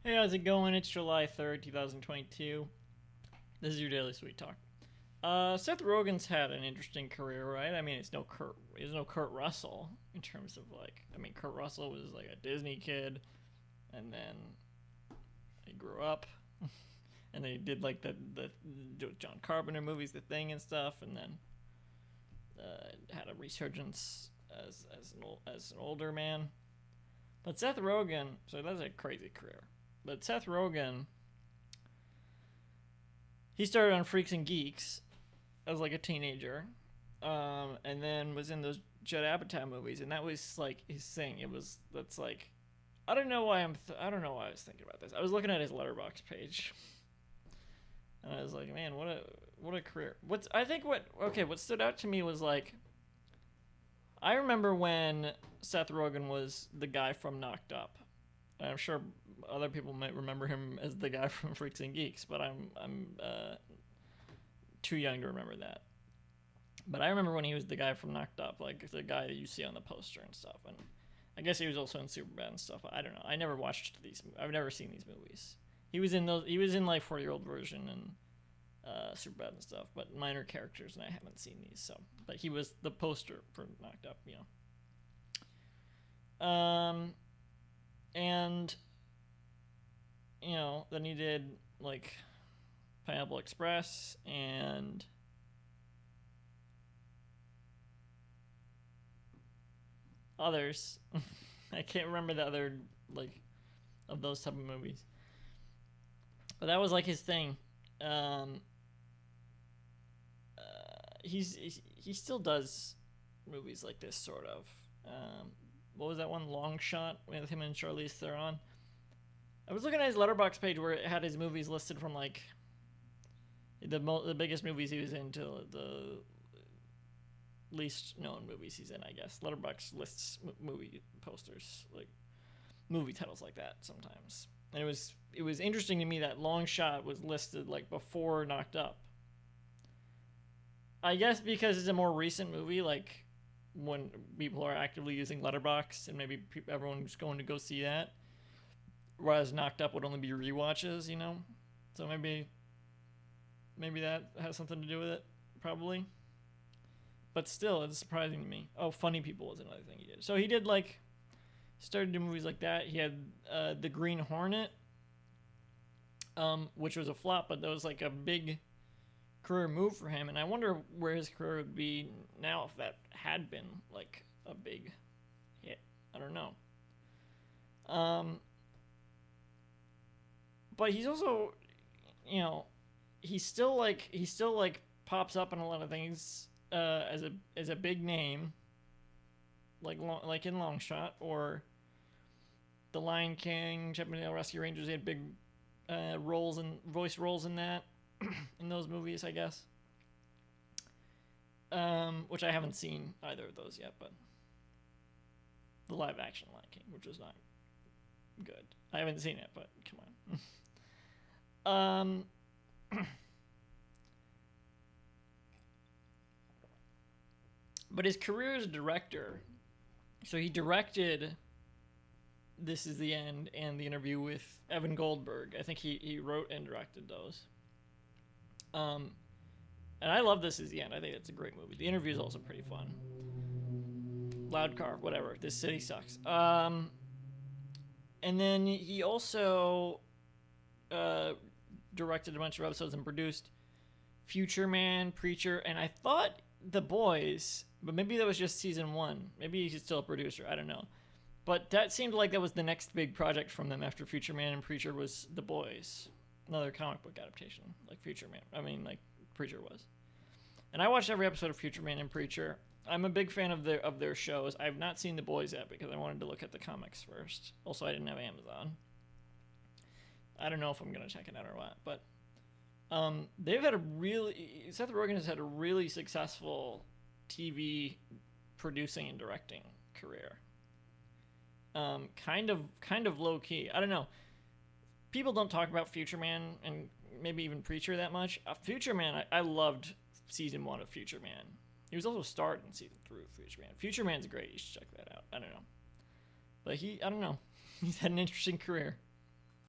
Hey, how's it going? It's July 3rd, 2022. This is your Daily Sweet Talk. Seth Rogen's had an interesting career, right? I mean, he's no Kurt Russell in terms of Kurt Russell was like a Disney kid, and then he grew up, and then he did like the John Carpenter movies, The Thing and stuff, and then had a resurgence as an older man. But Seth Rogen, so that's a crazy career. But Seth Rogen, he started on Freaks and Geeks as like a teenager, and then was in those Judd Apatow movies, and that was like his thing. That's like, I don't know why I don't know why I was thinking about this. I was looking at his Letterboxd page, and I was like, man, what a career. What stood out to me was like, I remember when Seth Rogen was the guy from Knocked Up. And I'm sure other people might remember him as the guy from Freaks and Geeks, but I'm too young to remember that. But I remember when he was the guy from Knocked Up, like the guy that you see on the poster and stuff. And I guess he was also in Superbad and stuff. I don't know. I never watched these. I've never seen these movies. He was in those. He was in like 40-Year-Old Version and Superbad and stuff, but minor characters, and I haven't seen these. So, but he was the poster for Knocked Up, you know. And then he did like Pineapple Express and others. I can't remember the other like of those type of movies, but that was like his thing. He still does movies like this sort of. What was that one? Long Shot with him and Charlize Theron. I was looking at his Letterboxd page where it had his movies listed from like the biggest movies he was in to the least known movies he's in. I guess Letterboxd lists movie posters, like movie titles like that sometimes. And it was interesting to me that Long Shot was listed like before Knocked Up. I guess because it's a more recent movie, like when people are actively using Letterboxd, and maybe everyone's going to go see that, whereas Knocked Up would only be rewatches, you know. So maybe that has something to do with it, probably. But still, it's surprising to me. Oh, Funny People was another thing he did. So he did like started doing movies like that. He had The Green Hornet, which was a flop, but that was like a big career move for him, and I wonder where his career would be now if that had been like a big hit. I don't know. But he's also, he still pops up in a lot of things as a big name, like in Long Shot or The Lion King, Chippendale Rescue Rangers. He had big voice roles in that. In those movies, I guess. Which I haven't seen either of those yet, but the live action Lion King, which was not good. I haven't seen it, but come on. But his career as a director, so he directed This Is the End and The Interview with Evan Goldberg. I think he wrote and directed those. And I love This Is the End. I think it's a great movie. The Interview is also pretty fun. Loud Car, whatever. This City Sucks. And then he also directed a bunch of episodes and produced Future Man, Preacher, and I thought The Boys, but maybe that was just season 1. Maybe he's still a producer. I don't know. But that seemed like that was the next big project from them after Future Man and Preacher was The Boys. Another comic book adaptation, like Future Man. I mean, like Preacher was. And I watched every episode of Future Man and Preacher. I'm a big fan of their shows. I've not seen The Boys yet because I wanted to look at the comics first. Also, I didn't have Amazon. I don't know if I'm gonna check it out or what, but Seth Rogen has had a really successful TV producing and directing career. Kind of low key. I don't know. People don't talk about Future Man and maybe even Preacher that much. Future Man, I loved season 1 of Future Man. He was also starred in season 3 of Future Man. Future Man's great. You should check that out. I don't know. But I don't know. He's had an interesting career.